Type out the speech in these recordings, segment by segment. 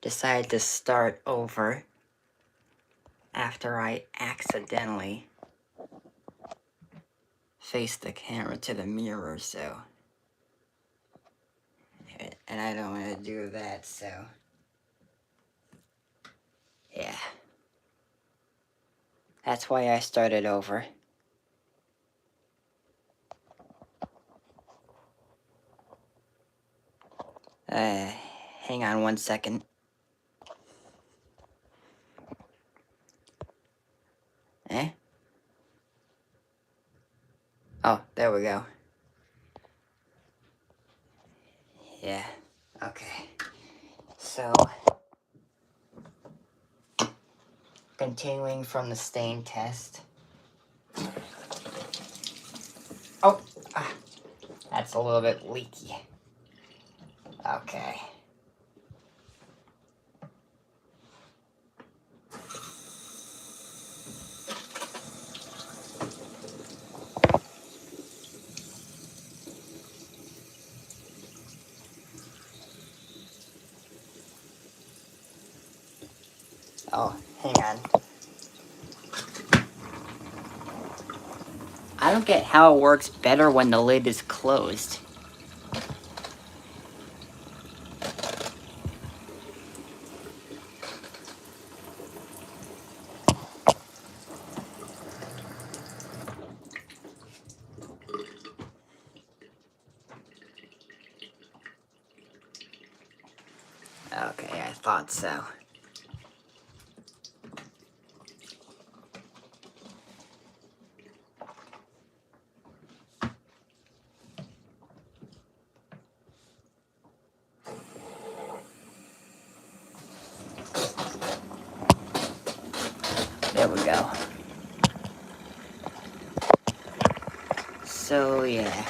decided to start over after I accidentally faced the camera to the mirror, so... And I don't want to do that, so... Yeah. That's why I started over. Hang on 1 second. Eh? Oh, there we go. Yeah, okay. So, continuing from the stain test. Oh, that's a little bit leaky. Okay. Oh, hang on. I don't get how it works better when the lid is closed. Okay, I thought so. There we go. So, yeah.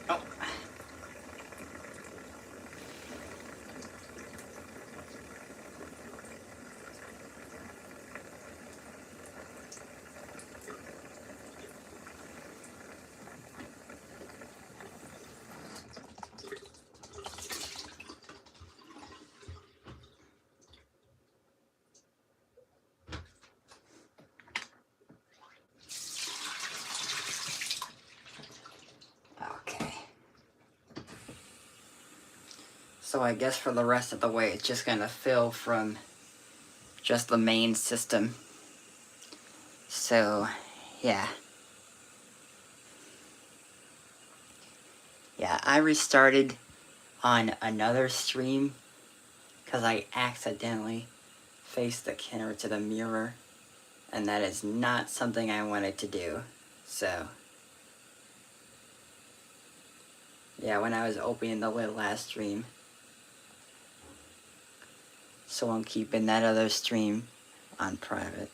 Oh. Okay. So I guess for the rest of the way, it's just gonna fill from just the main system. So, yeah. Yeah, I restarted on another stream because I accidentally faced the camera to the mirror, and that is not something I wanted to do. So, yeah, when I was opening the lid last stream. So I'm keeping that other stream on private.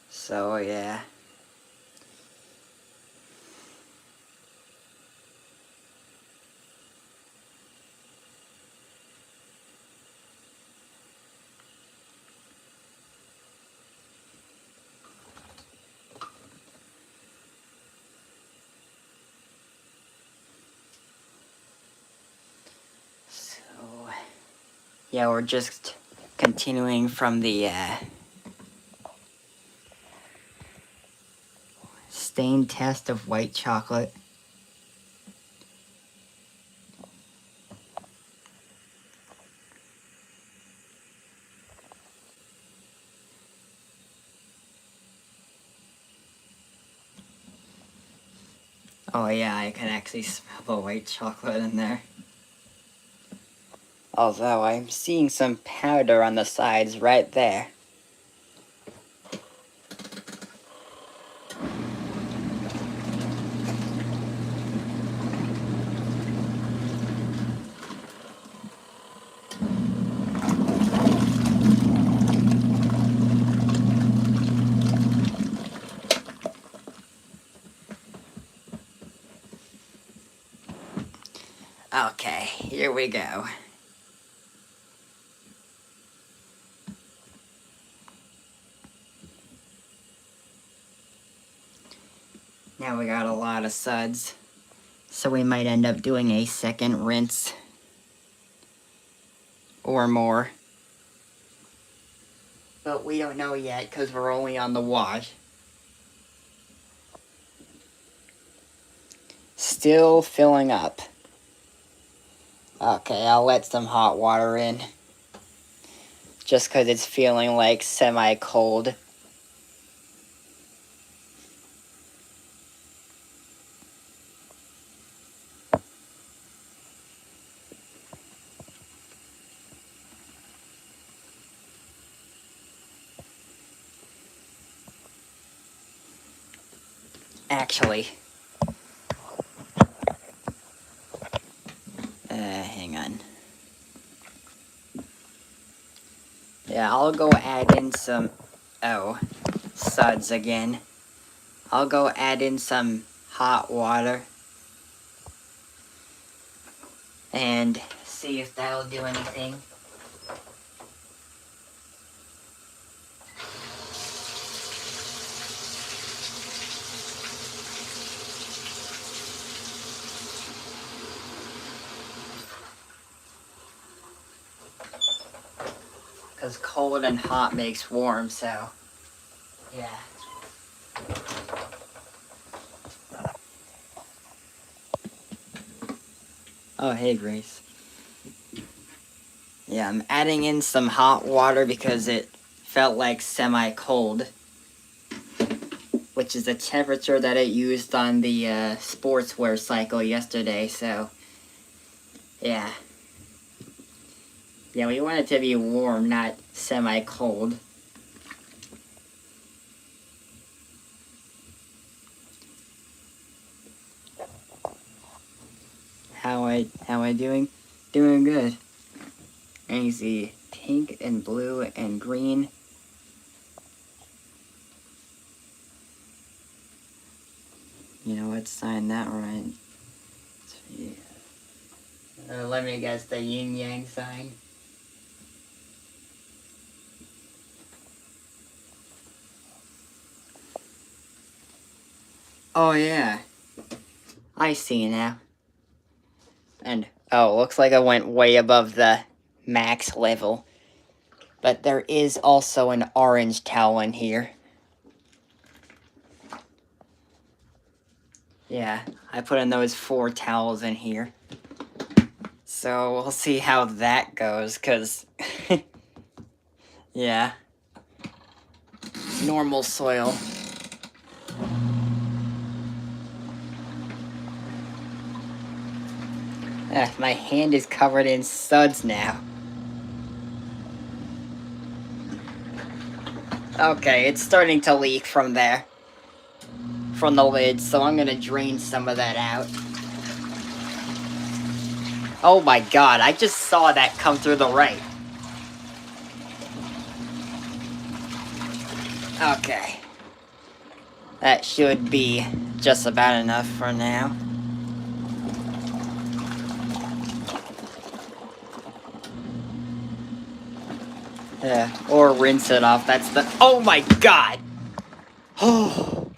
So, yeah. So, yeah, we're just continuing from the, stain test of white chocolate. Oh yeah, I can actually smell the white chocolate in there. Although I'm seeing some powder on the sides right there. Okay, here we go. Now we got a lot of suds. So we might end up doing a second rinse. Or more. But we don't know yet because we're only on the wash. Still filling up. Okay, I'll let some hot water in. Just because it's feeling like semi-cold. Actually, hang on. Yeah, I'll go add in some, suds again. I'll go add in some hot water and see if that'll do anything. Because cold and hot makes warm, so yeah. Oh, hey, Grace. Yeah, I'm adding in some hot water because it felt like semi-cold, which is the temperature that it used on the sportswear cycle yesterday, so yeah. Yeah, we want it to be warm, not semi-cold. How I doing? Doing good. And you see pink and blue and green. You know what sign that right? Let me guess, the yin yang sign. Oh yeah, I see now. And oh, looks like I went way above the max level. But there is also an orange towel in here. Yeah, I put in those 4 towels in here. So we'll see how that goes, cause yeah. Normal soil. My hand is covered in suds now. Okay, it's starting to leak from there. From the lid, so I'm gonna drain some of that out. Oh my god, I just saw that come through the right. Okay. That should be just about enough for now. Yeah, or rinse it off, that's the— oh my god! Oh!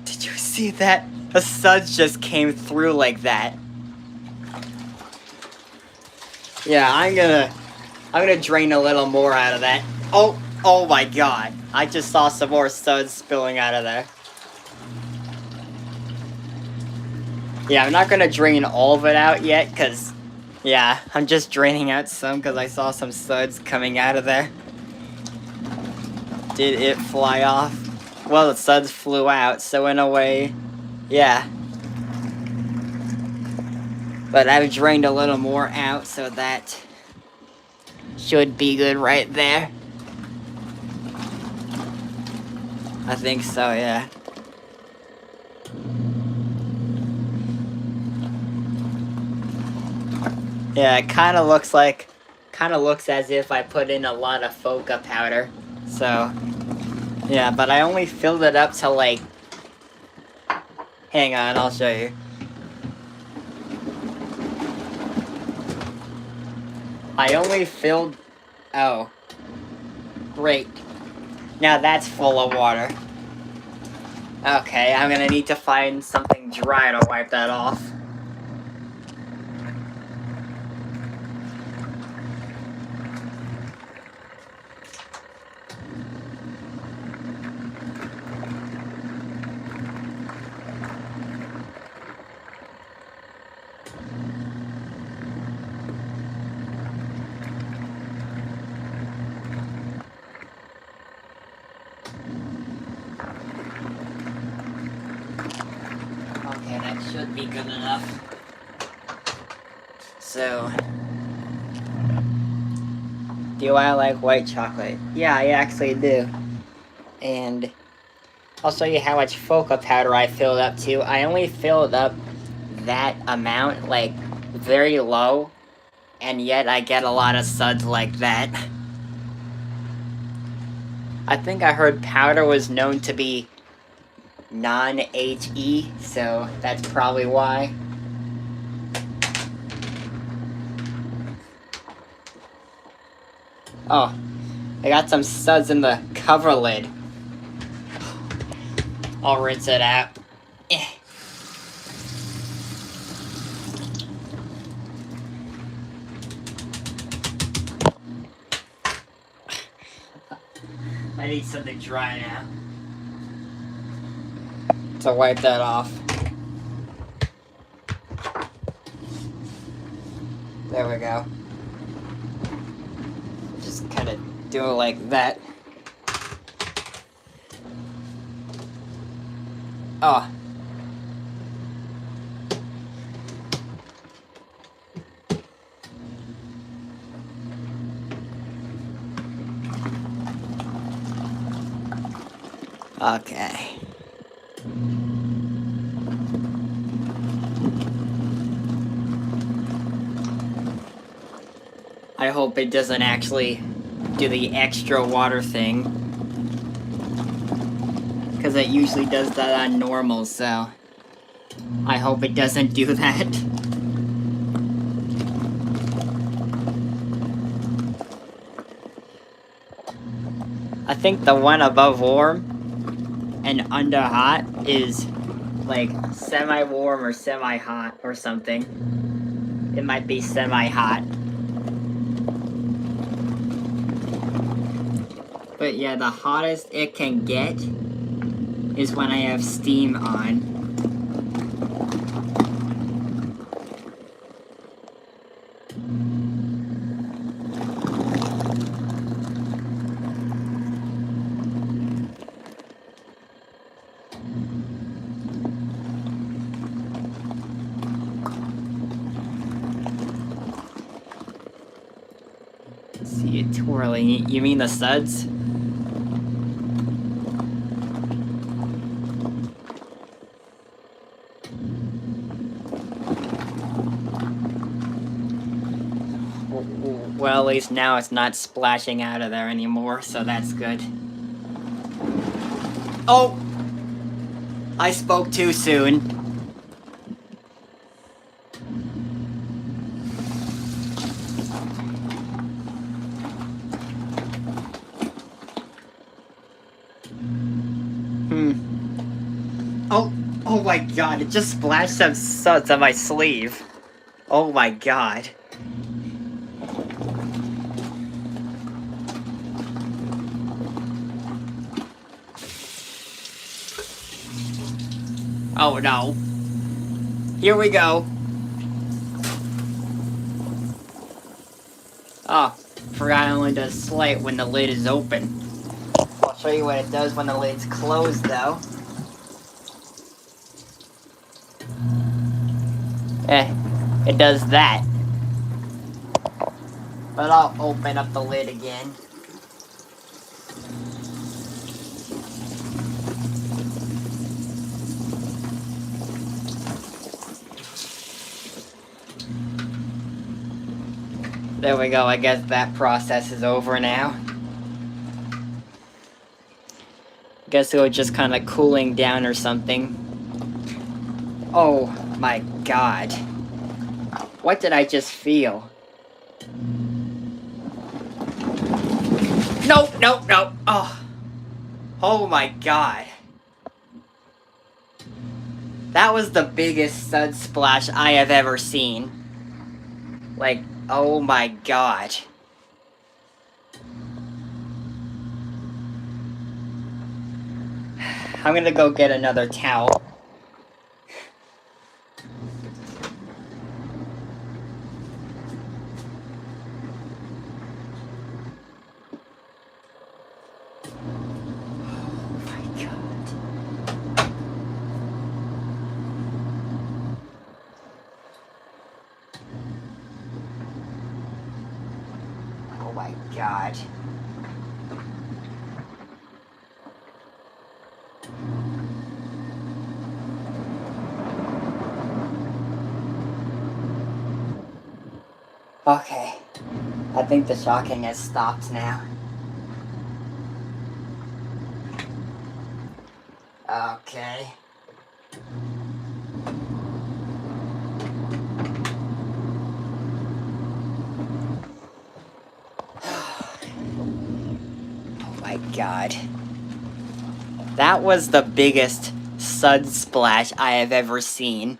Did you see that? The suds just came through like that. Yeah, I'm gonna drain a little more out of that. Oh my god. I just saw some more suds spilling out of there. Yeah, I'm not gonna drain all of it out yet, cause yeah, I'm just draining out some because I saw some suds coming out of there. Did it fly off? Well, the suds flew out, so in a way, yeah. But I've drained a little more out, so that should be good right there. I think so, yeah. Yeah, it kind of looks as if I put in a lot of Foca powder. So, yeah, but I only filled it up to like, hang on, I'll show you. I only filled, oh, great. Now that's full of water. Okay, I'm gonna need to find something dry to wipe that off. Okay, that should be good enough. So, do I like white chocolate? Yeah, I actually do. And I'll show you how much Foca powder I filled up to. I only filled up that amount, like, very low, and yet I get a lot of suds like that. I think I heard powder was known to be non-HE, so that's probably why. Oh, I got some suds in the cover lid. I'll rinse it out. Eh. I need something dry now to wipe that off. There we go. Just kind of do it like that. Oh. Okay. I hope it doesn't actually do the extra water thing, because it usually does that on normal, so I hope it doesn't do that. I think the one above warm and under hot is like semi-warm or semi-hot or something. It might be semi-hot. But yeah, the hottest it can get is when I have steam on. See it twirling. You mean the suds? Well, at least now it's not splashing out of there anymore, so that's good. Oh! I spoke too soon. Oh my god, it just splashed some suds on my sleeve. Oh my god. Oh no. Here we go. Oh, forgot it only does slight when the lid is open. I'll show you what it does when the lid's closed though. It does that. But I'll open up the lid again. There we go, I guess that process is over now. Guess it was just kind of cooling down or something. Oh my god. What did I just feel? No, no, no. Oh. Oh my god. That was the biggest sud splash I have ever seen. Like, oh my god. I'm gonna go get another towel. Oh my god. Okay. I think the shocking has stopped now. Okay. Oh my god. That was the biggest sud splash I have ever seen.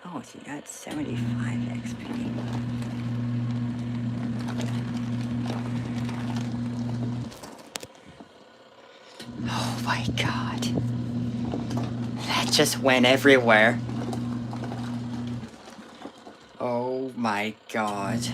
Oh, she got 75 XP. Oh my god. That just went everywhere. Oh my god.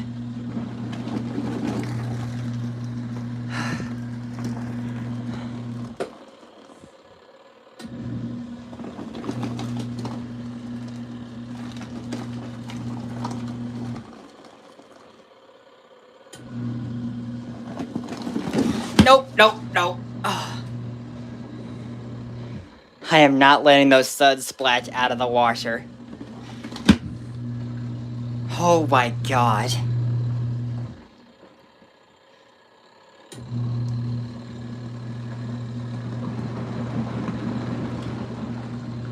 Nope, nope, nope. Oh. I am not letting those suds splash out of the washer. Oh my god.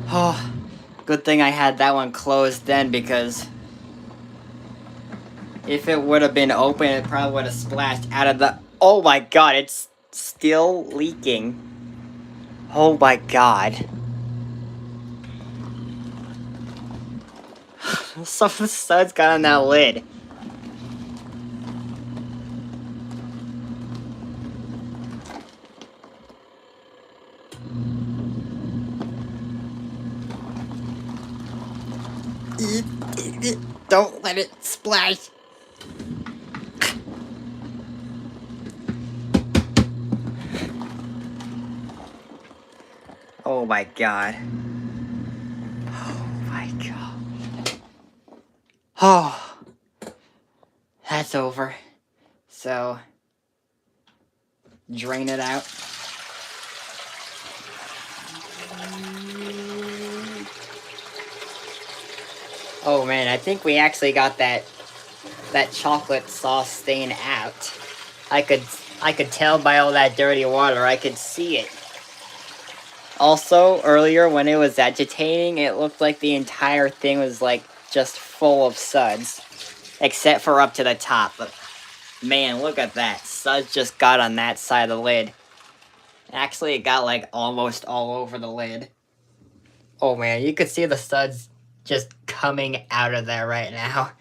Oh, good thing I had that one closed then, because if it would have been open, it probably would have splashed out of the... Oh my god, it's still leaking. Oh my god. Some of the suds got on that lid. Don't let it splash. Oh my god. Oh my god. Oh. That's over. So, drain it out. Oh man, I think we actually got that chocolate sauce stain out. I could tell by all that dirty water. I could see it. Also, earlier when it was agitating, it looked like the entire thing was like just full of suds, except for up to the top. But man, look at that. Suds just got on that side of the lid. Actually, it got like almost all over the lid. Oh man, you could see the suds just coming out of there right now.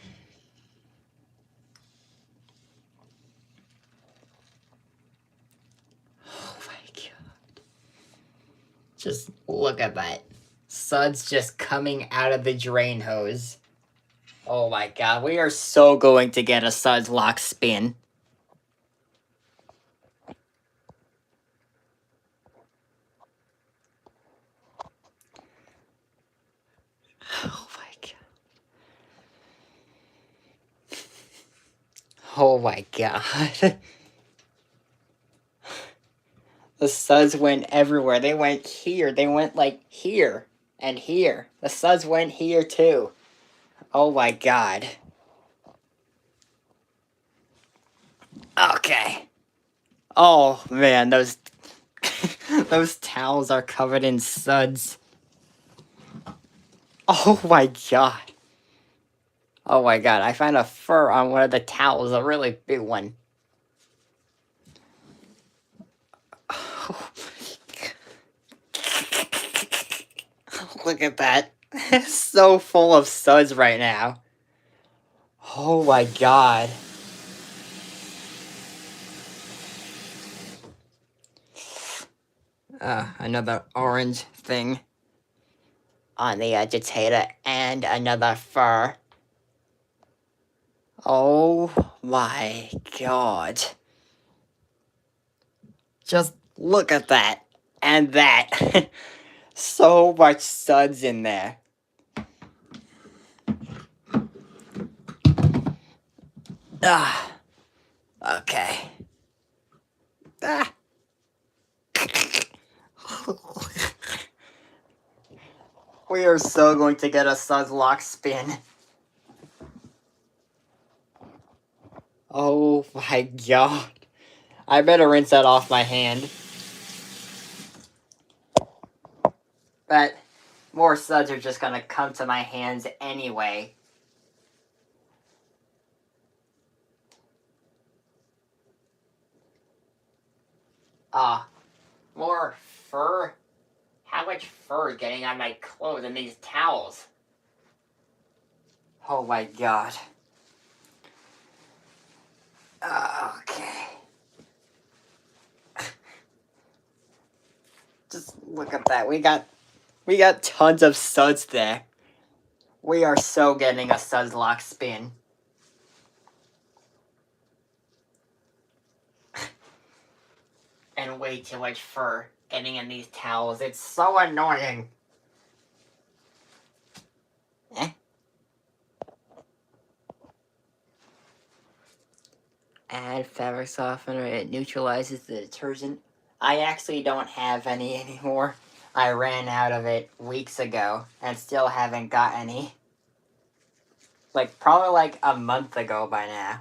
Oh my god. Just look at that. Suds just coming out of the drain hose. Oh my god, we are so going to get a suds lock spin. Oh my god. Oh my god. The suds went everywhere. They went here. They went like here and here. The suds went here too. Oh my god. Okay. Oh man, those those towels are covered in suds. Oh my god. Oh my god, I found a fur on one of the towels, a really big one. Look at that. It's so full of suds right now. Oh my god. Another orange thing on the agitator and another fur. Oh my god. Just look at that. And that. So much suds in there. Ah. Okay. Ah. We are so going to get a suds lock spin. Oh my god. I better rinse that off my hand. But more suds are just gonna come to my hands anyway. More fur? How much fur getting on my clothes and these towels? Oh my god. Okay. Just look at that. We got tons of suds there. We are so getting a suds lock spin. And way too much fur getting in these towels. It's so annoying. Eh? Add fabric softener. It neutralizes the detergent. I actually don't have any anymore. I ran out of it weeks ago and still haven't got any. Like, probably like a month ago by now.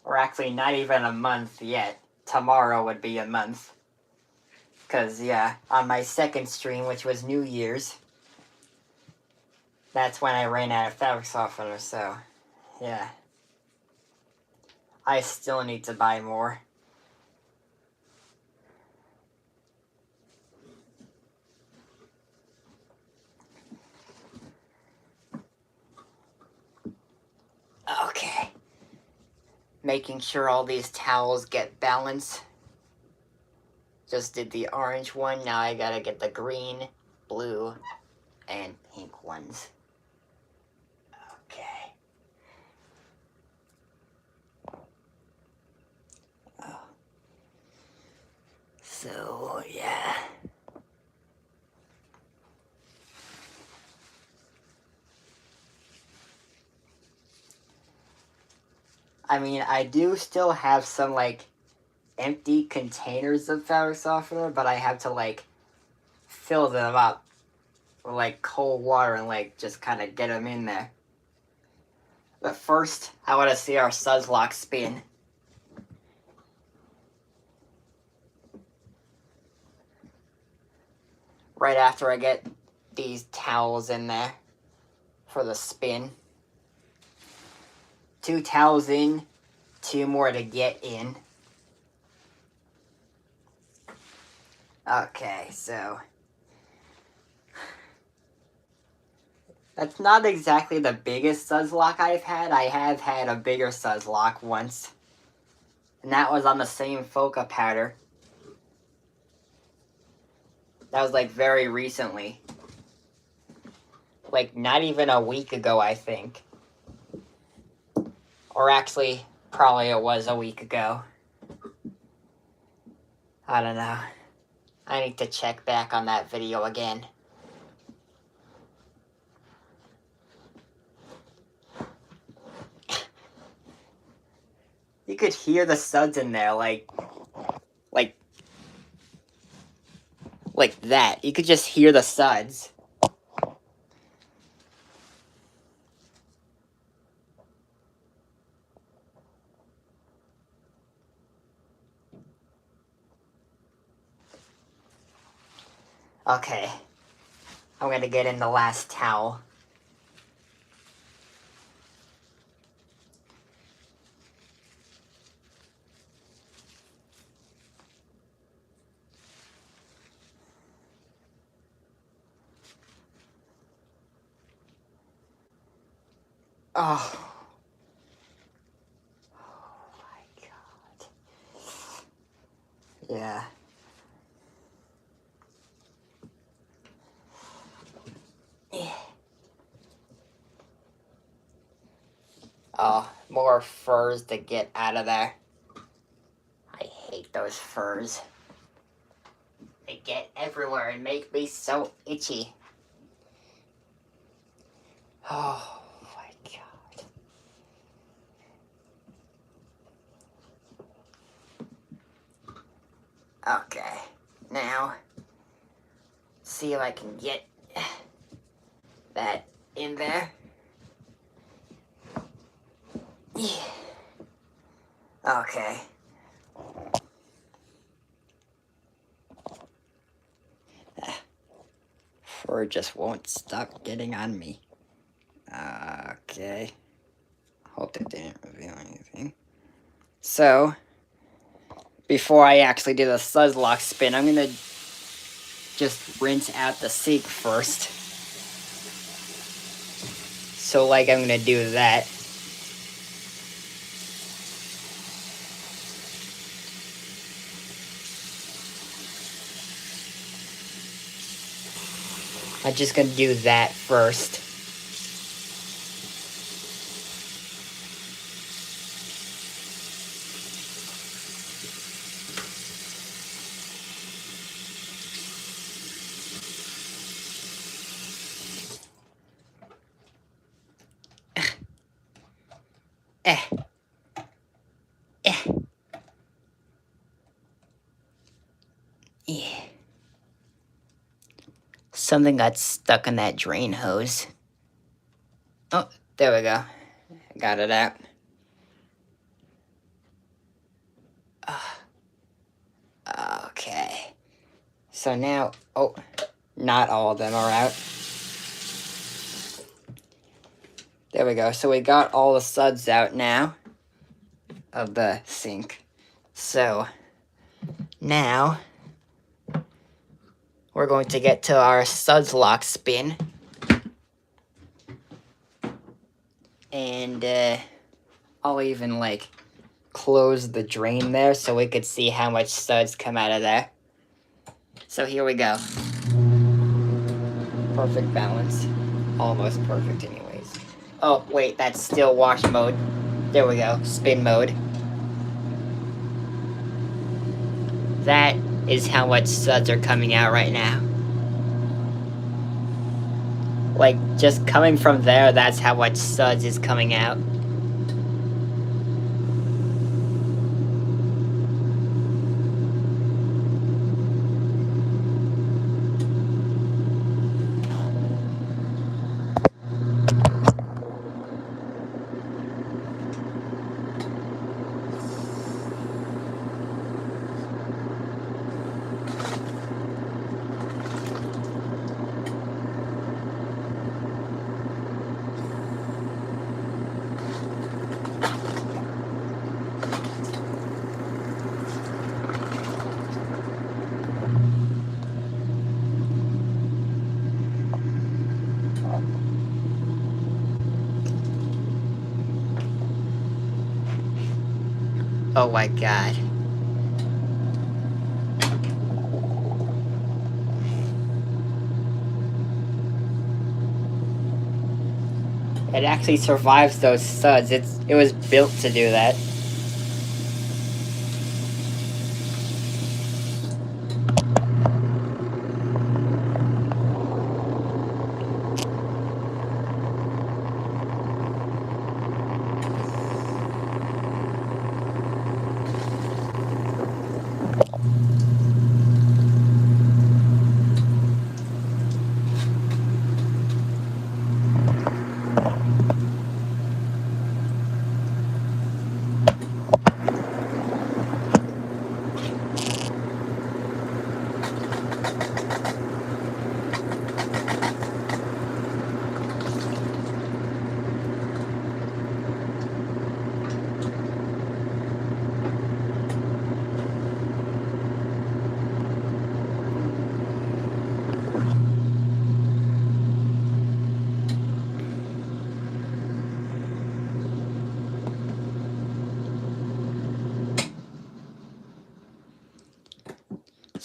Or actually, not even a month yet. Tomorrow would be a month. Because, yeah, on my second stream, which was New Year's, that's when I ran out of fabric softener, so, yeah. I still need to buy more. Okay. Making sure all these towels get balanced. Just did the orange one, now I gotta get the green, blue, and pink ones. Okay. Oh. So, yeah. I mean, I do still have some, like, empty containers of fabric softener, but I have to, like, fill them up with, like, cold water and, like, just kind of get them in there. But first, I want to see our suds lock spin. Right after I get these towels in there for the spin. 2 towels in, 2 more to get in. Okay, so that's not exactly the biggest suds lock I've had. I have had a bigger suds lock once. And that was on the same Foca powder. That was like very recently. Like not even a week ago, I think. Or actually, probably it was a week ago. I don't know. I need to check back on that video again. You could hear the suds in there, like that. You could just hear the suds. Okay. I'm gonna get in the last towel. Oh. Oh my god. Yeah. Yeah. Oh, more furs to get out of there. I hate those furs. They get everywhere and make me so itchy. Oh my god. Okay, now see if I can get that in there. Yeah. Okay. Fur just won't stop getting on me. Okay. Hope that didn't reveal anything. So, before I actually do the suds lock spin, I'm gonna just rinse out the sink first. So, like, I'm gonna do that. I'm just gonna do that first. Yeah. Something got stuck in that drain hose. Oh, there we go. Got it out. Okay. So now, oh, not all of them are out. There we go. So we got all the suds out now of the sink. So now we're going to get to our suds lock spin. And I'll even like close the drain there so we could see how much suds come out of there. So here we go. Perfect balance. Almost perfect anyways. Oh, wait, that's still wash mode. There we go, spin mode. That is how much suds are coming out right now. Like, just coming from there, that's how much suds is coming out. Oh my god. It actually survives those suds. It was built to do that.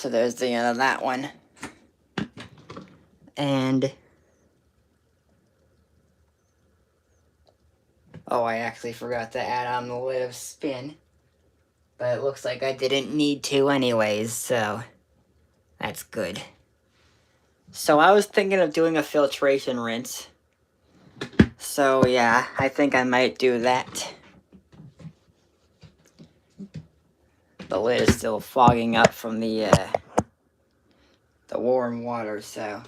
So there's the end of that one. And oh, I actually forgot to add on the lid of spin. But it looks like I didn't need to anyways, so that's good. So I was thinking of doing a filtration rinse. So yeah, I think I might do that. The lid is still fogging up from the warm water, so.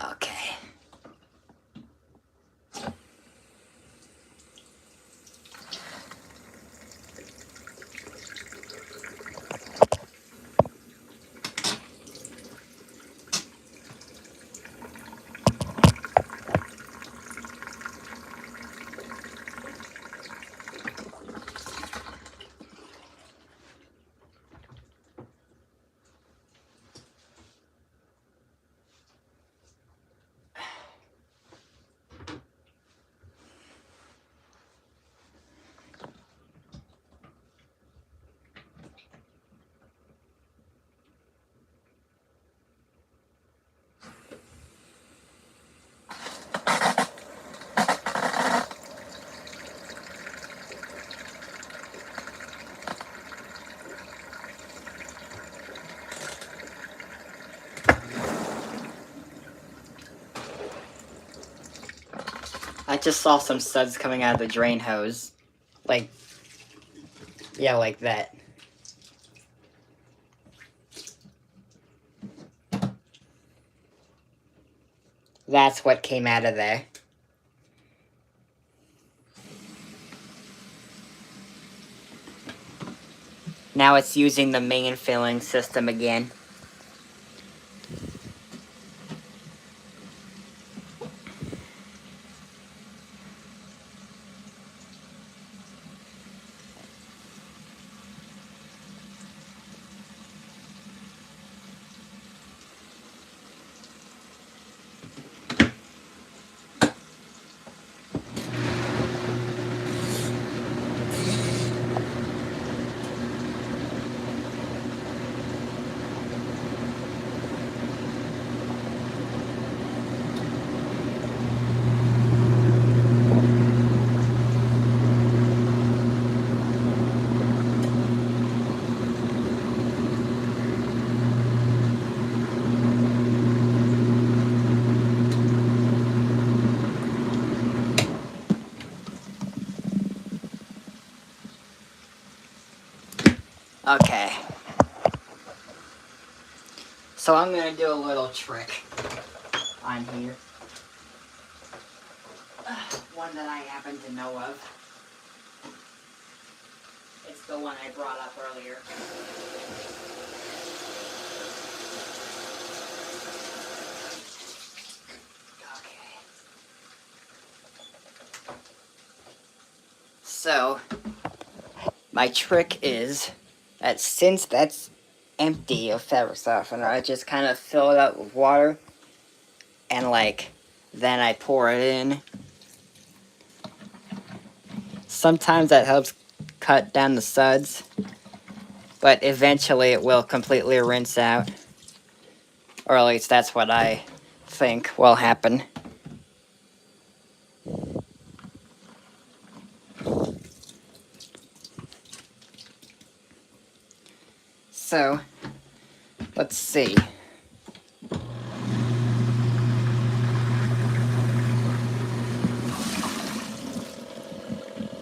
Okay. I just saw some suds coming out of the drain hose. Like, yeah, like that. That's what came out of there. Now it's using the main filling system again. Okay. So I'm gonna do a little trick on here. One that I happen to know of. It's the one I brought up earlier. Okay. So, my trick is that since that's empty of fabric softener, I just kind of fill it up with water and then I pour it in. Sometimes that helps cut down the suds, but eventually it will completely rinse out. Or at least that's what I think will happen. So, let's see.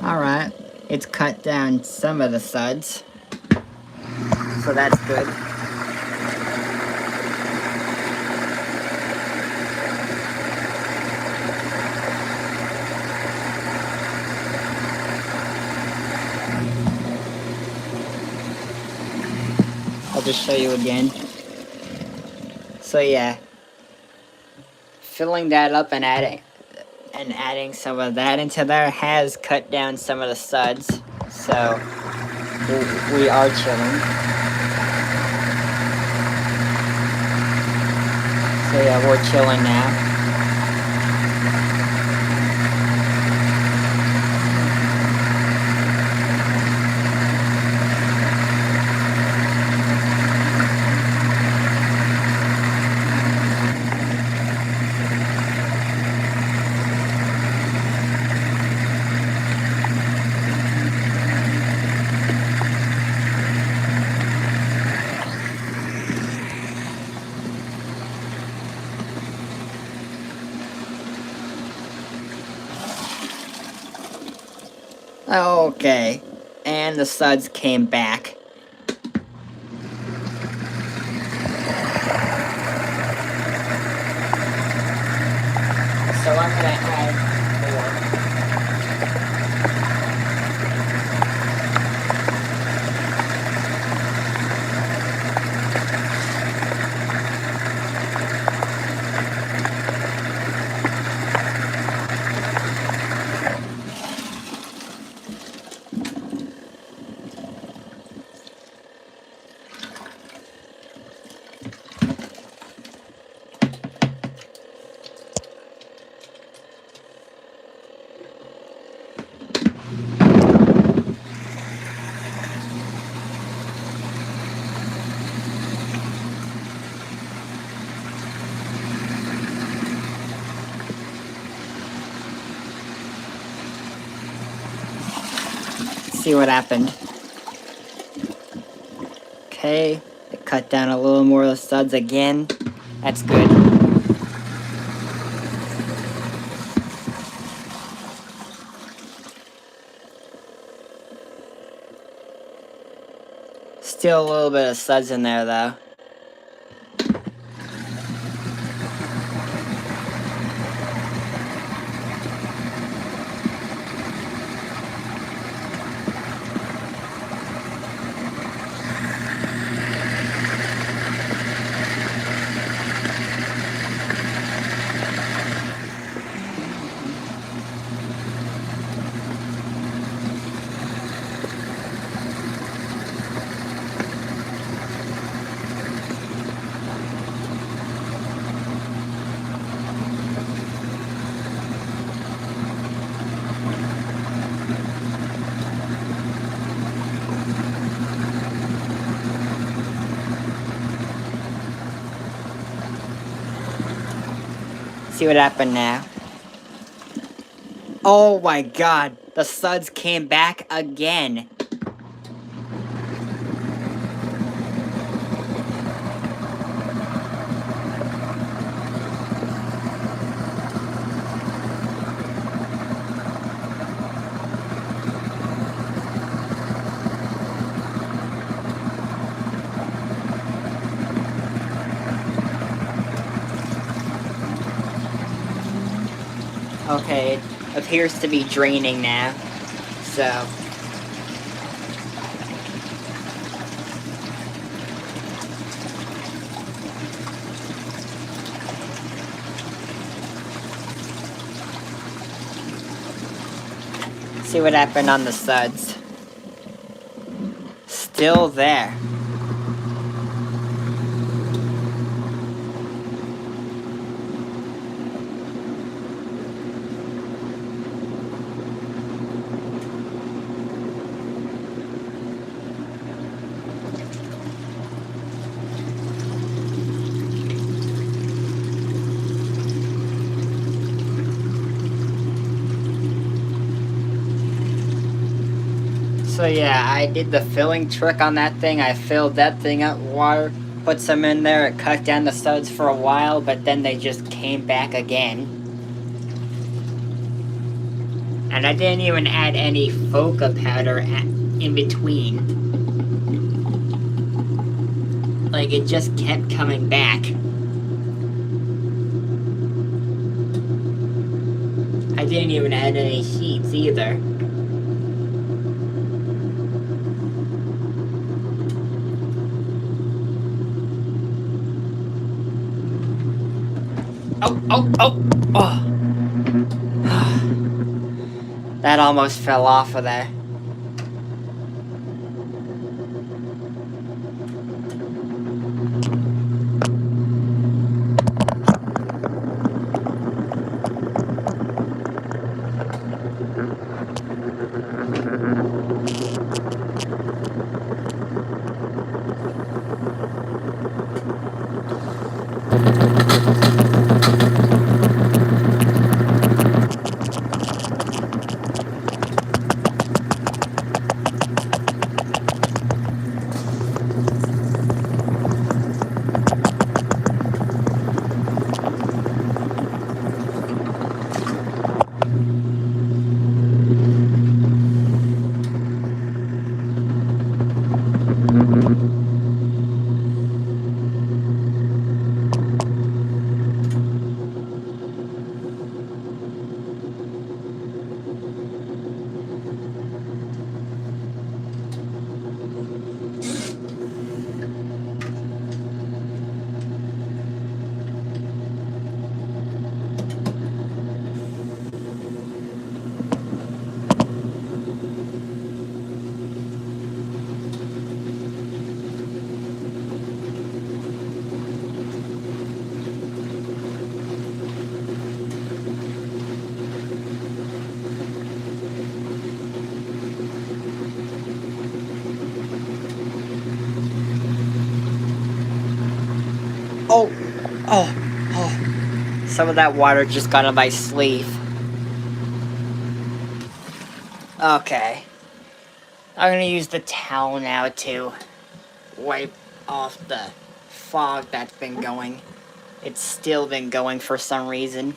Alright, it's cut down some of the suds, so that's good. I'll just show you again. So yeah, filling that up and And adding some of that into there has cut down some of the suds. So we are chilling. So yeah, we're chilling now. Okay, and the suds came back. So I'm gonna add see what happened. Okay, it cut down a little more of the suds again. That's good. Still a little bit of suds in there though. See what happened now. Oh my god, the suds came back again. Okay, it appears to be draining now. So see what happened on the suds. Still there. So yeah, I did the filling trick on that thing. I filled that thing up with water, put some in there, it cut down the suds for a while, but then they just came back again. And I didn't even add any Foca powder in between. Like, it just kept coming back. I didn't even add any sheets either. Oh. That almost fell off of there. Oh, oh. Some of that water just got on my sleeve. Okay. I'm gonna use the towel now to wipe off the fog that's been going. It's still been going for some reason.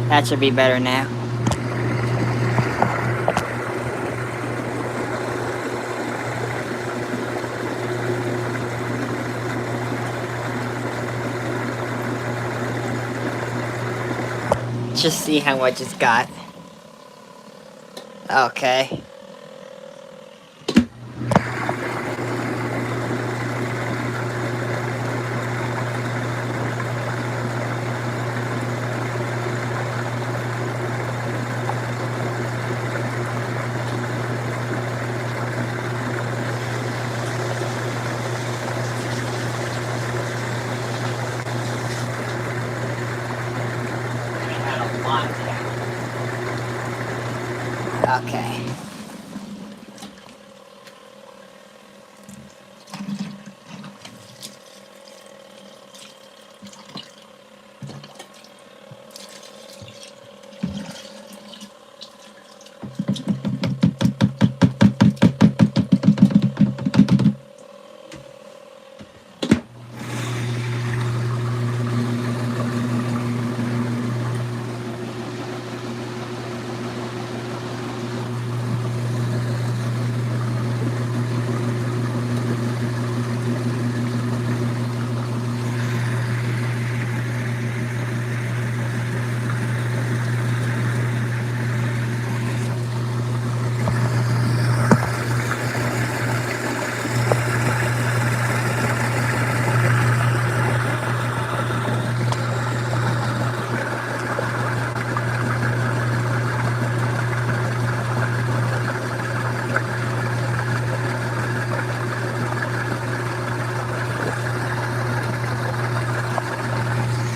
That should be better now. Just see how much it's got. Okay. Okay.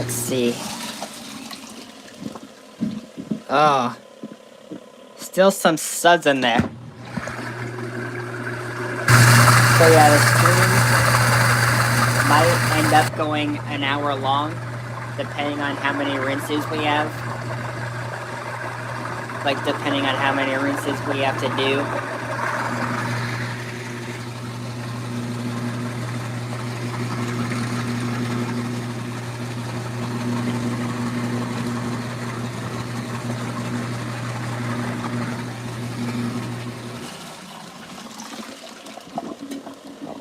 See. Oh. Still some suds in there. So yeah, the stream might end up going an hour long, depending on how many rinses we have. Like, depending on how many rinses we have to do.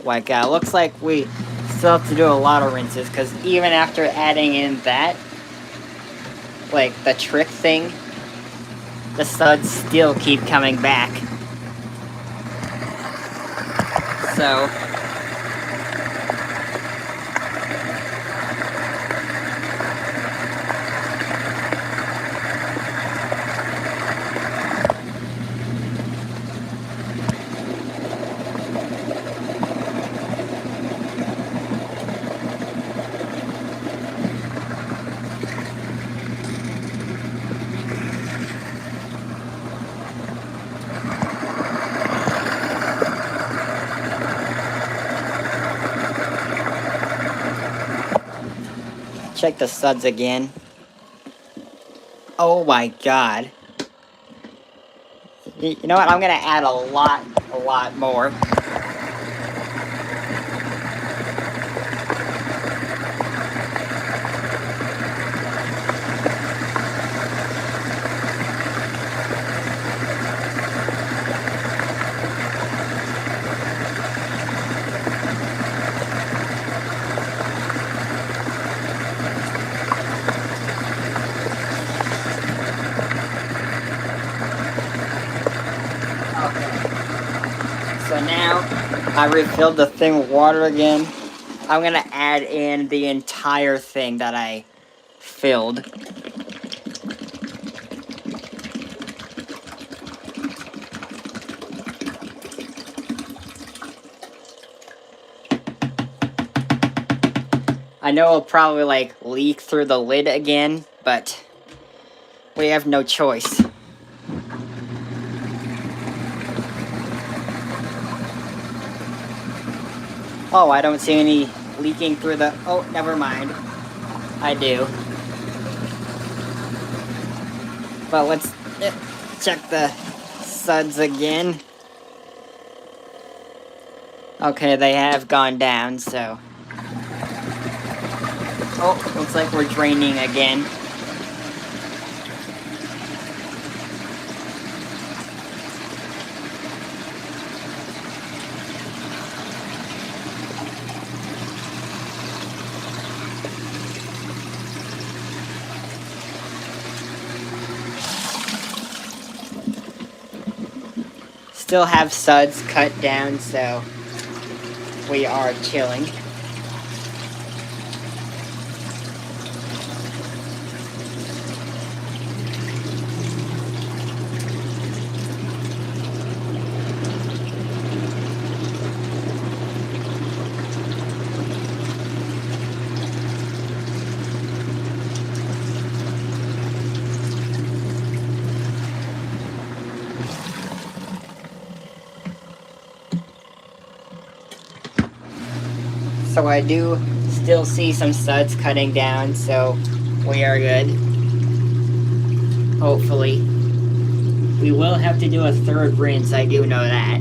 Like, looks like we still have to do a lot of rinses, because even after adding in that, like, the trick thing, the suds still keep coming back. So check the suds again. Oh my god. You know what? I'm gonna add a lot more. So now I refilled the thing with water again. I'm gonna add in the entire thing that I filled. I know it'll probably like leak through the lid again, but we have no choice. Oh, I don't see any leaking through the... Oh, never mind. I do. But let's check the suds again. Okay, they have gone down, so... Oh, looks like we're draining again. Still have suds cut down, so we are chilling. So I do still see some suds cutting down, so we are good. Hopefully. We will have to do a third rinse, I do know that.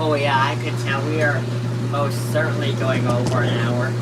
Oh yeah, I could tell we are most certainly going over an hour.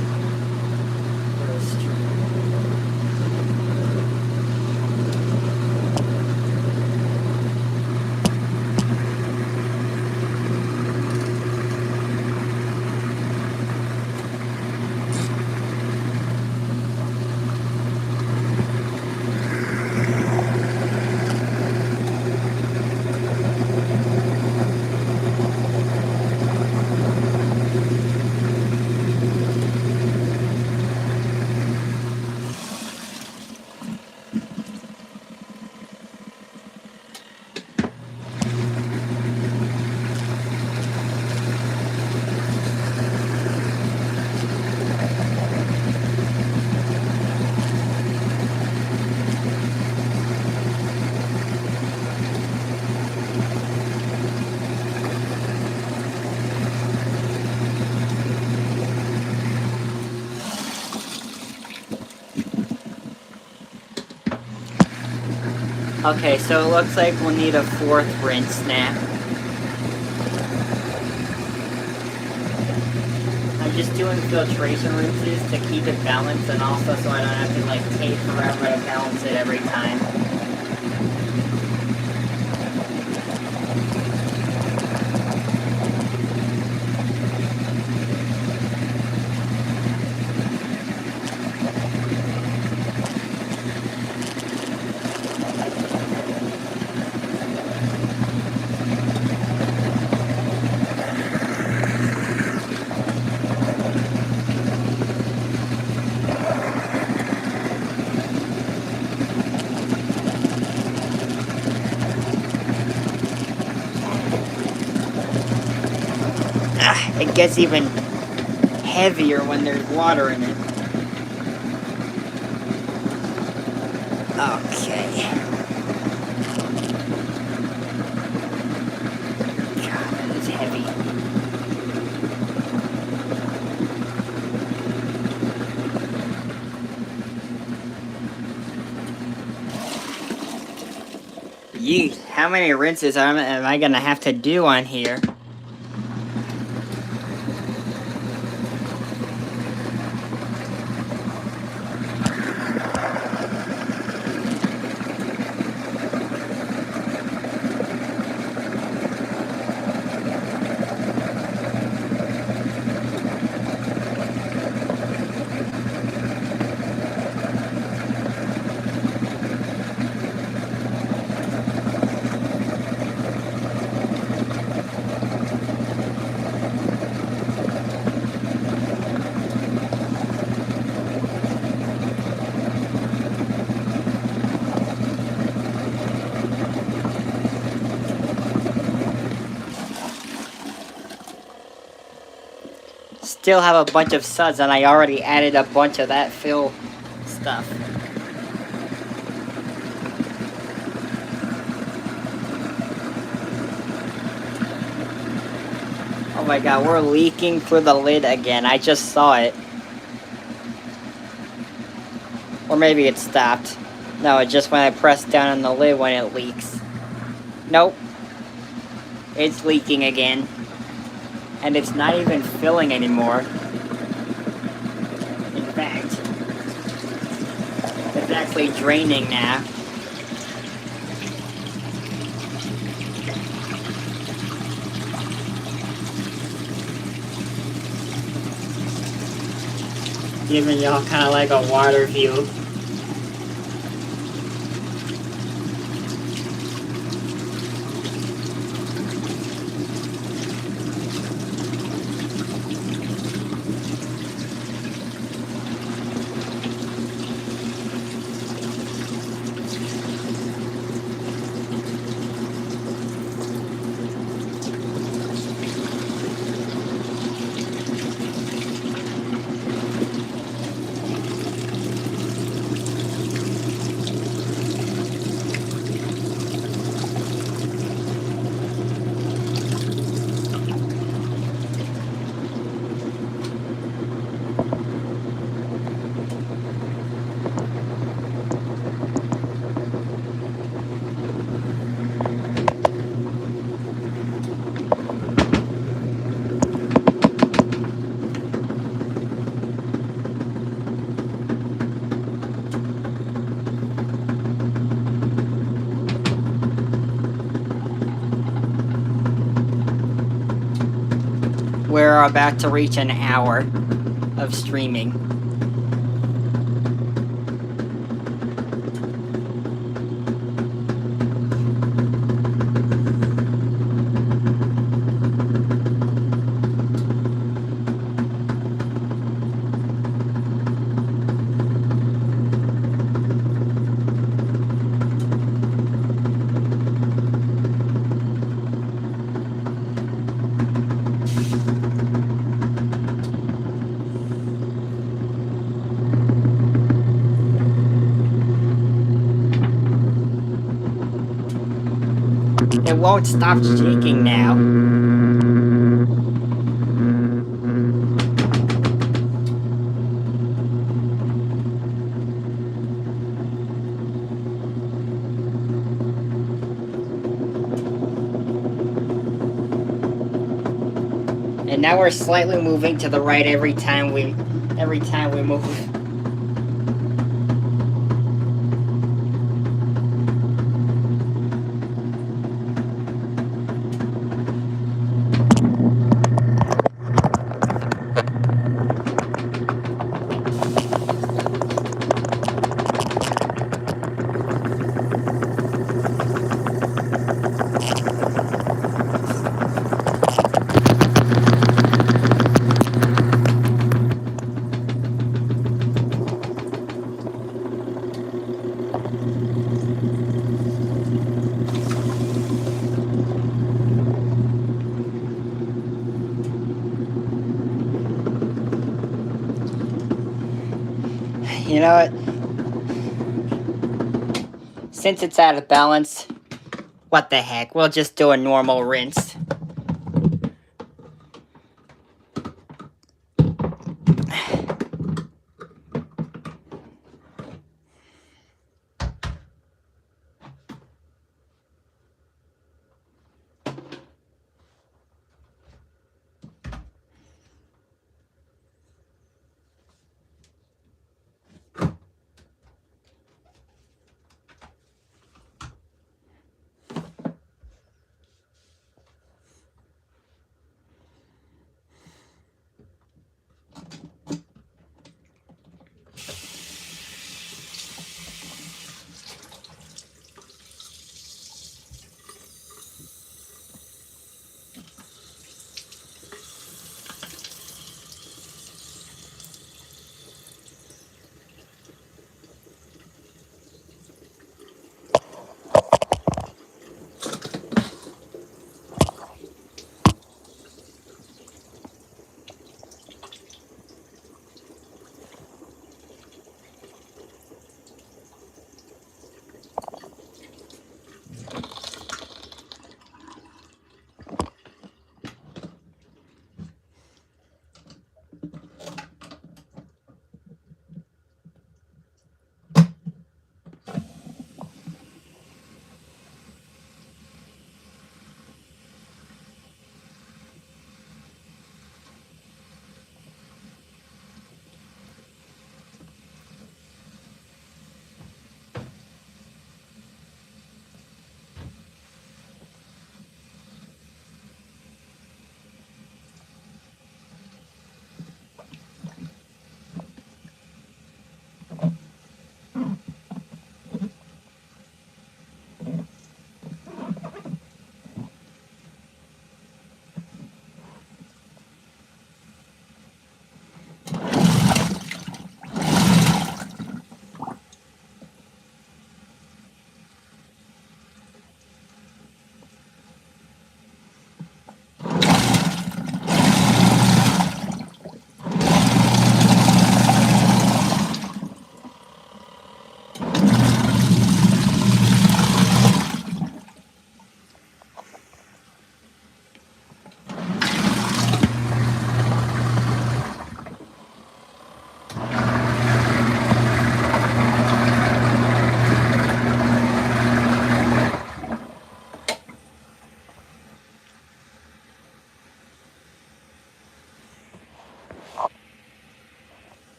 Okay, so it looks like we'll need a 4th rinse now. I'm just doing filtration rinses to keep it balanced and also so I don't have to like tape forever to balance it every time. It gets even heavier when there's water in it. Okay. God, that is heavy. Yeet, how many rinses am I gonna have to do on here? Still have a bunch of suds, and I already added a bunch of that fill stuff. Oh my god, we're leaking through the lid again. I just saw it. Or maybe it stopped. No, it's just when I press down on the lid when it leaks. Nope. It's leaking again. And it's not even filling anymore. In fact, it's actually draining now. Giving y'all kind of like a water view. We're about to reach an hour of streaming. It won't stop shaking now. And now we're slightly moving to the right every time we move. You know what? Since it's out of balance, what the heck? We'll just do a normal rinse.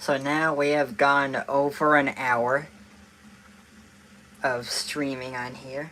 So now we have gone over an hour of streaming on here.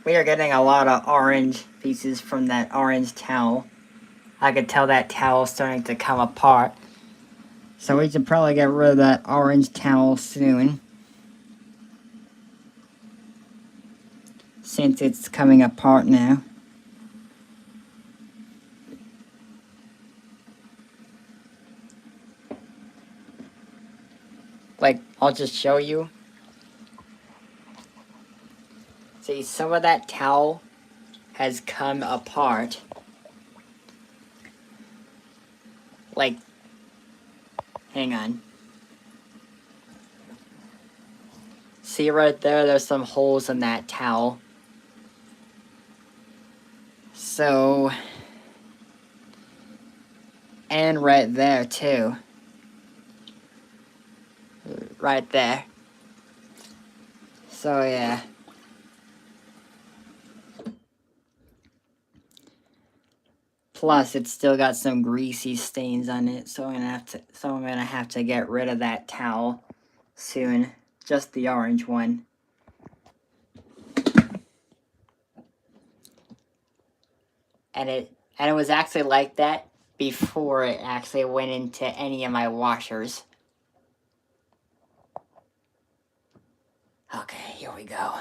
We are getting a lot of orange pieces from that orange towel. I could tell that towel's starting to come apart. So we should probably get rid of that orange towel soon, since it's coming apart now. Like, I'll just show you. See, some of that towel has come apart. Like, hang on. See right there, there's some holes in that towel. So, and right there too. Right there. So yeah. Plus, it's still got some greasy stains on it, so I'm gonna have to get rid of that towel soon. Just the orange one. And it was actually like that before it actually went into any of my washers. Okay, here we go.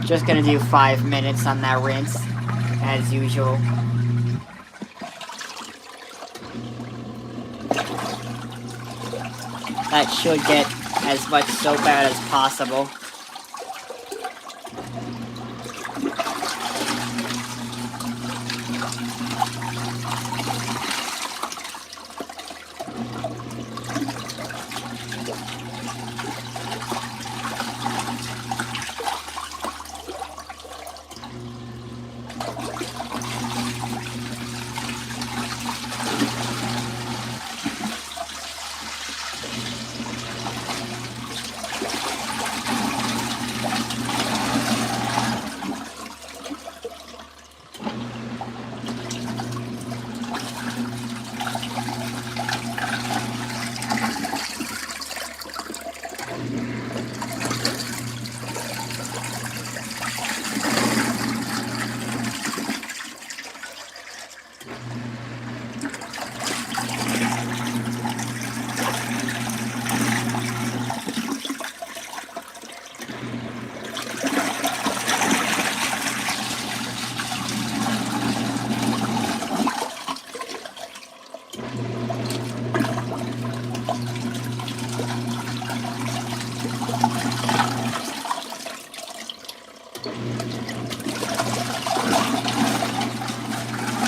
Just gonna do 5 minutes on that rinse, as usual. That should get as much soap out as possible.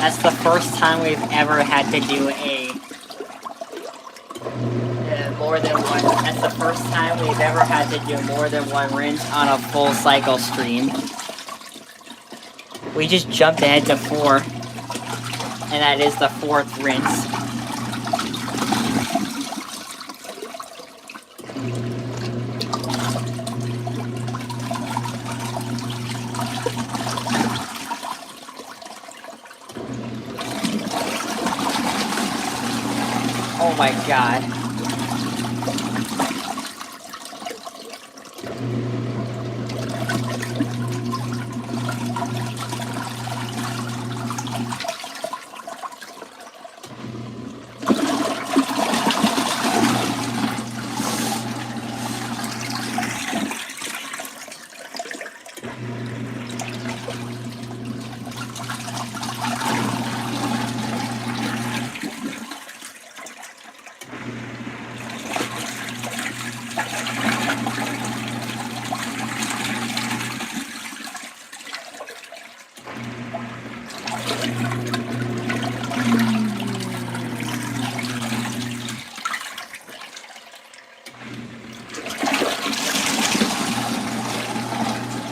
That's the first time we've ever had to do more than one. That's the first time we've ever had to do more than one rinse on a full cycle stream. We just jumped ahead to 4, and that is the 4th rinse. Oh my god.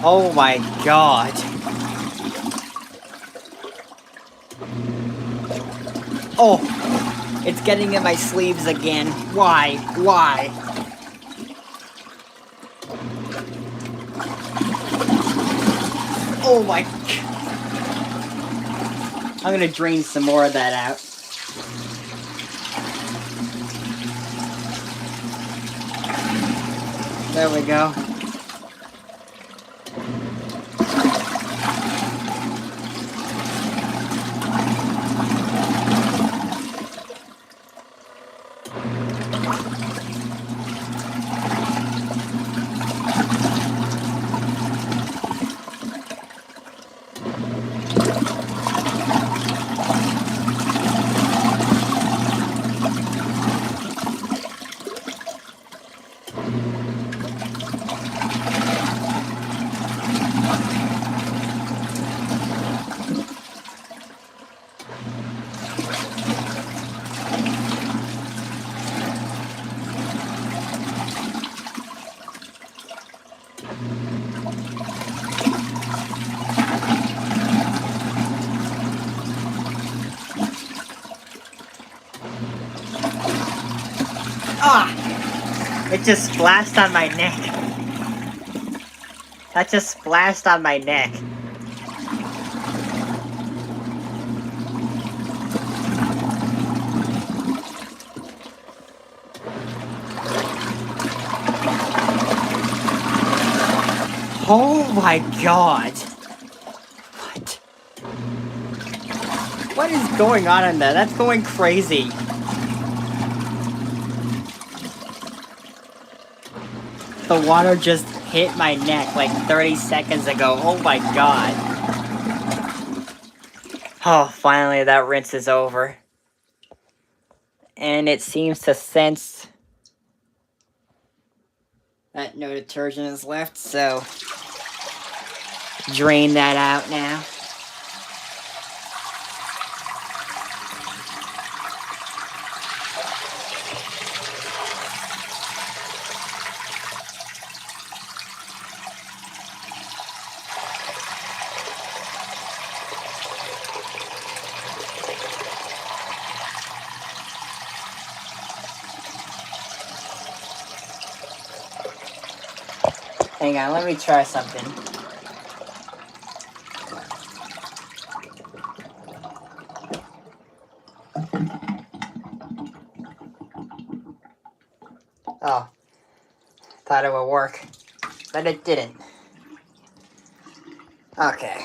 Oh my god. Oh, it's getting in my sleeves again. Why? Why? Oh my... I'm gonna drain some more of that out. There we go. Ah! It just splashed on my neck. That just splashed on my neck. Oh my god. What? What is going on in there? That's going crazy. The water just hit my neck like 30 seconds ago. Oh my god. Oh, finally that rinse is over. And it seems to sense that no detergent is left, so drain that out now. Hang on, let me try something. Oh, thought it would work, but it didn't. Okay.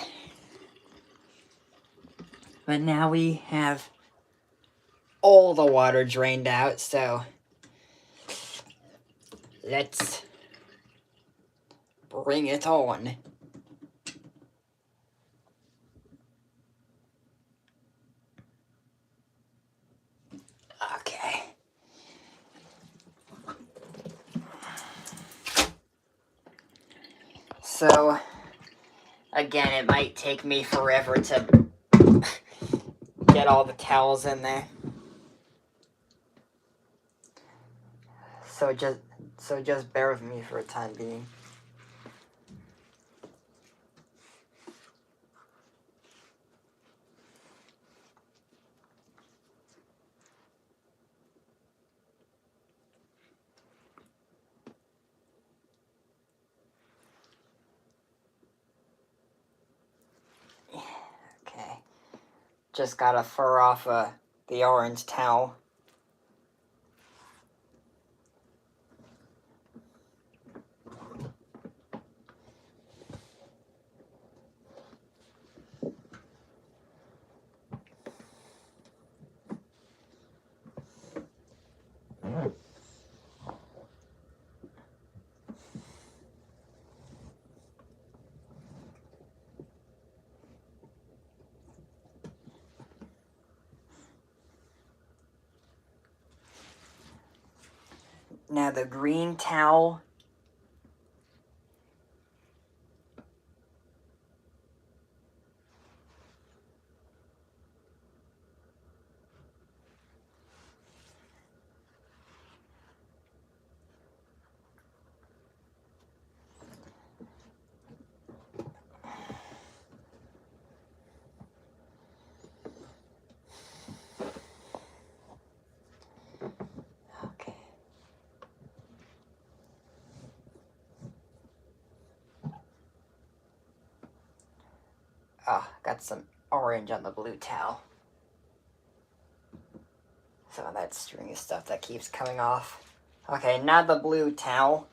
But now we have all the water drained out, so let's bring it on. Okay. So, again, it might take me forever to get all the towels in there. So just bear with me for a time being. Okay. Just gotta fur off the orange towel. Now the green towel. Okay. Oh, got some orange on the blue towel. Some of that stringy stuff that keeps coming off. Okay, now the blue towel.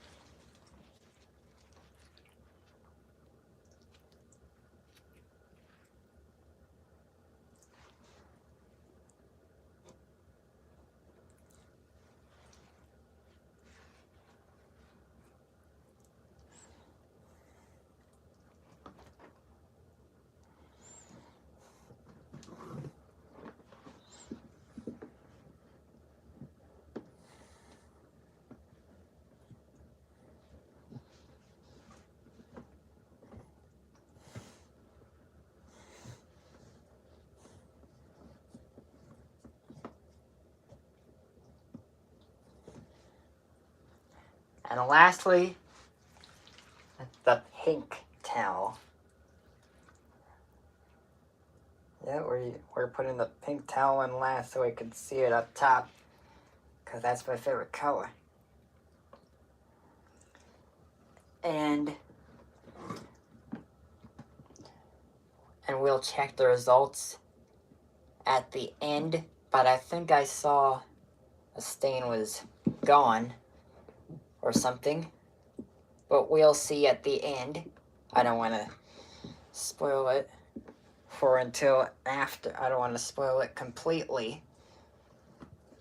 And lastly, the pink towel. Yeah, we're putting the pink towel in last so we can see it up top, because that's my favorite color. And we'll check the results at the end, but I think I saw a stain was gone or something, but we'll see at the end. I don't want to spoil it for until after. I don't want to spoil it completely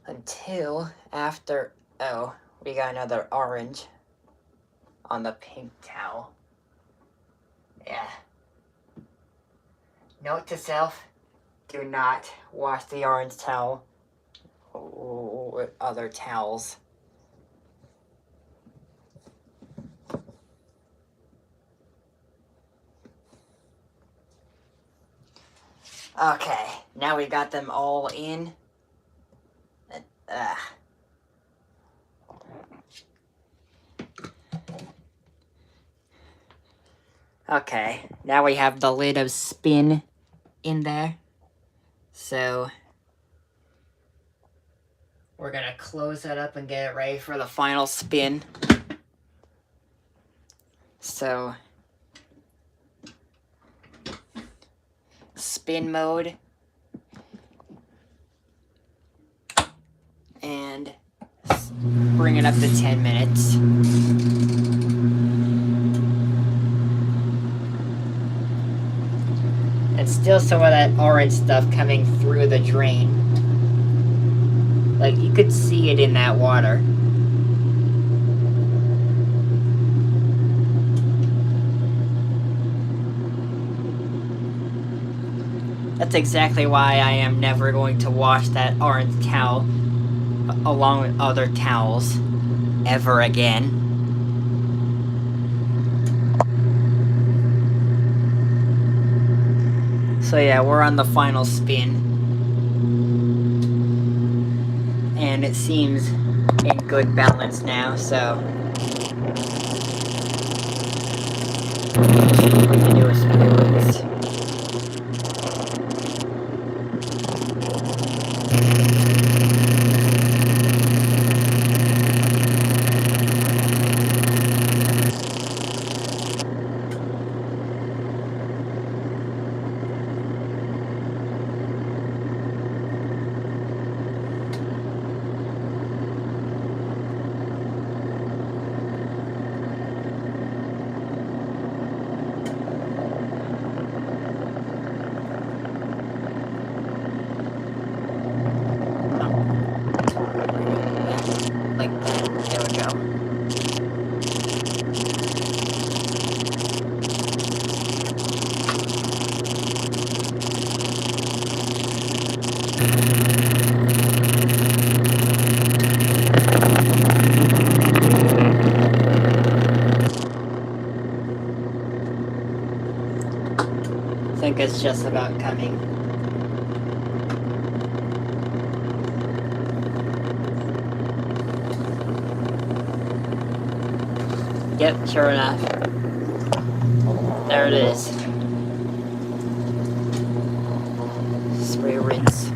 until after. Oh, we got another orange on the pink towel. Yeah. Note to self, do not wash the orange towel with other towels. Okay, now we got them all in. Okay, now we have the lid of spin in there. So we're gonna close that up and get it ready for the final spin. So spin mode, and bring it up to 10 minutes. And still some of that orange stuff coming through the drain. Like, you could see it in that water. That's exactly why I am never going to wash that orange towel along with other towels ever again. So yeah, we're on the final spin. And it seems in good balance now, so we can do a spin. is just about coming. Yep, sure enough. There it is. Spray rinse.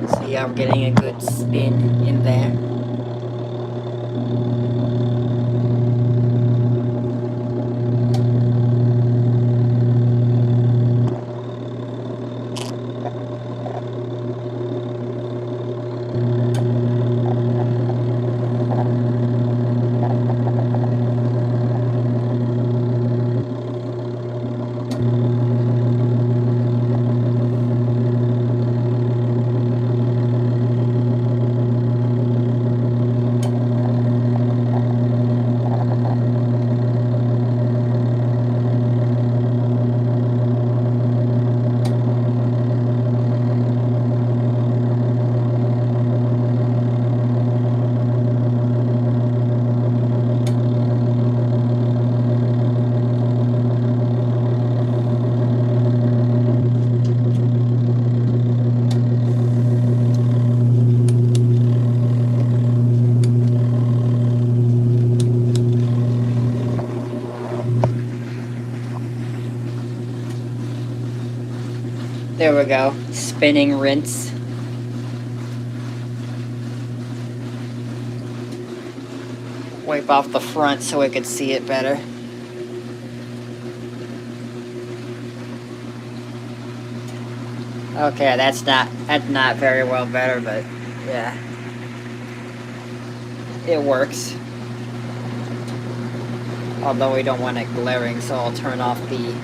So yeah, we're getting a good spin in there. There we go. Spinning rinse. Wipe off the front so we could see it better. Okay, that's not very well better, but yeah. It works. Although we don't want it glaring, so I'll turn off the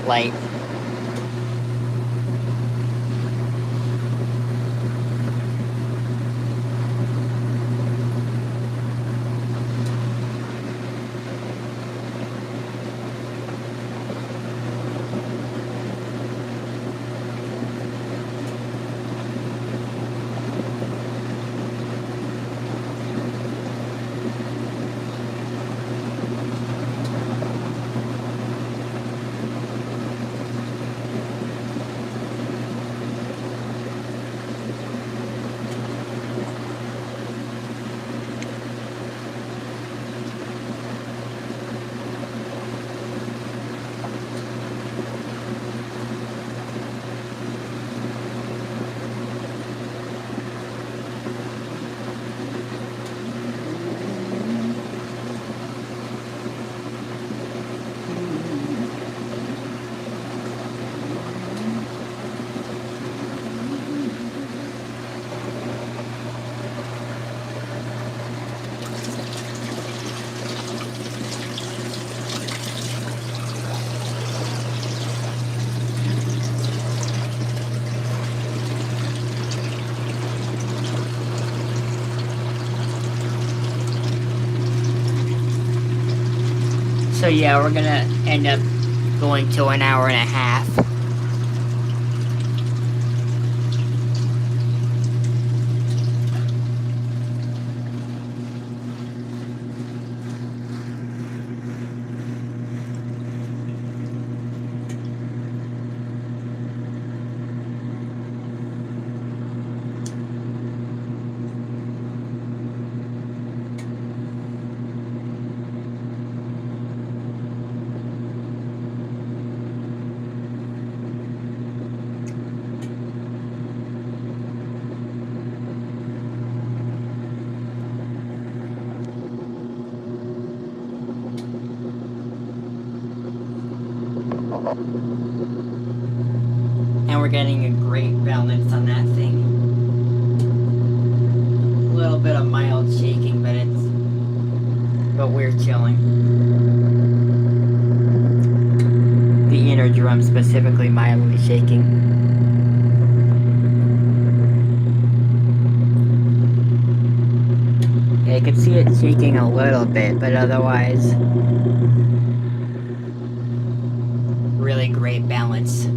light. So yeah, we're gonna end up going to an hour and a half. And we're getting a great balance on that thing. A little bit of mild shaking, but we're chilling. The inner drum specifically mildly shaking. Yeah, you can see it shaking a little bit, but otherwise, really great balance.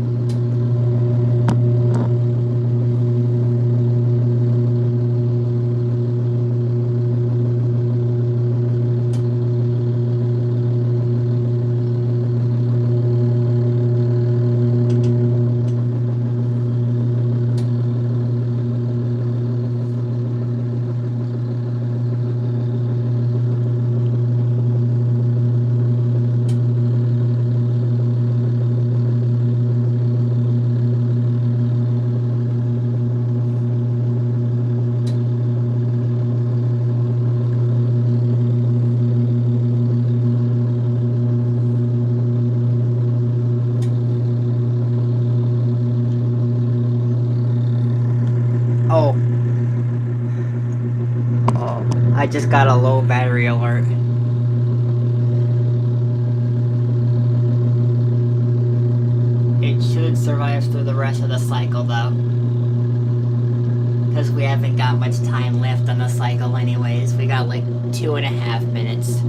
Oh, I just got a low battery alert. It should survive through the rest of the cycle though. Because we haven't got much time left on the cycle anyways. We got like 2.5 minutes.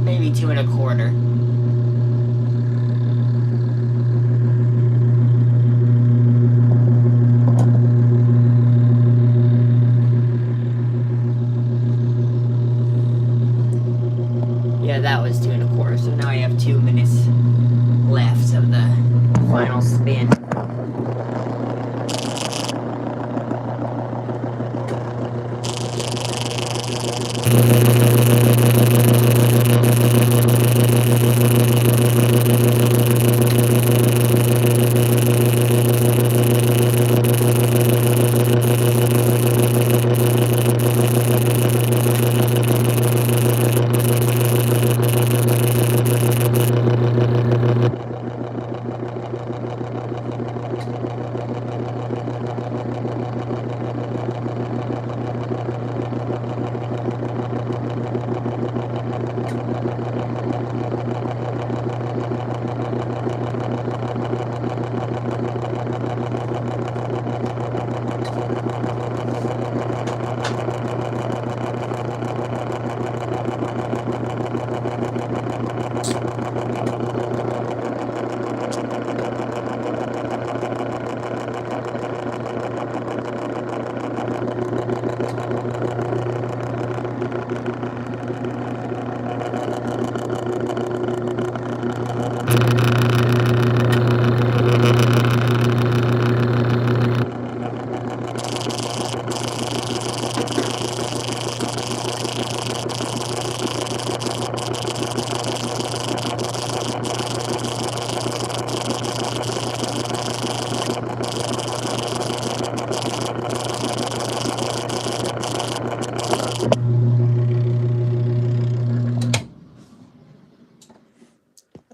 Maybe 2.25. Yeah, that was 2.25. So now I have 2 minutes left of the final spin.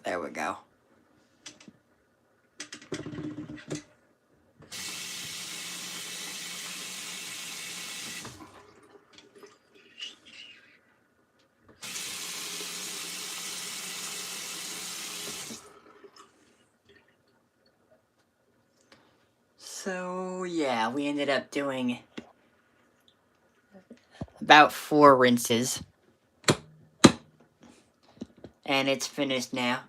There we go. So, yeah, we ended up doing about 4 rinses. And it's finished now.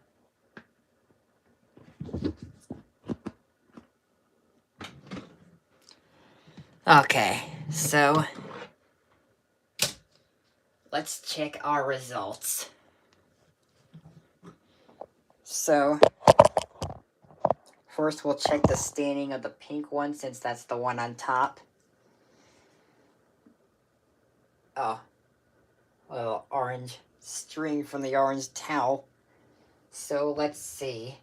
Okay, so let's check our results. So, first we'll check the staining of the pink one since that's the one on top. Oh, a little orange string from the orange towel. So let's see.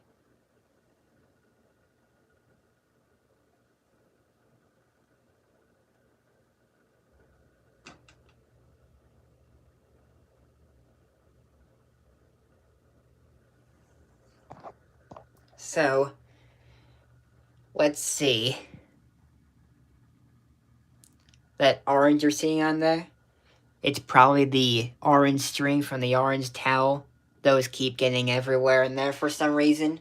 So, let's see. That orange you're seeing on there? It's probably the orange string from the orange towel. Those keep getting everywhere in there for some reason.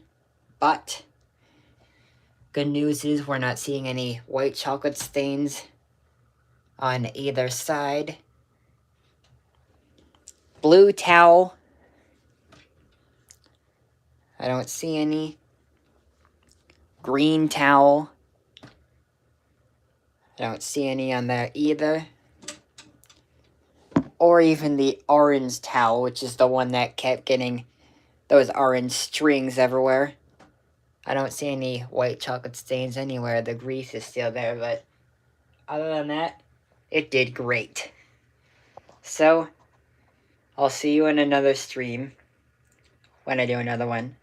But, good news is we're not seeing any white chocolate stains on either side. Blue towel. I don't see any. Green towel. I don't see any on there either. Or even the orange towel, which is the one that kept getting those orange strings everywhere. I don't see any white chocolate stains anywhere. The grease is still there, but other than that, it did great. So, I'll see you in another stream when I do another one.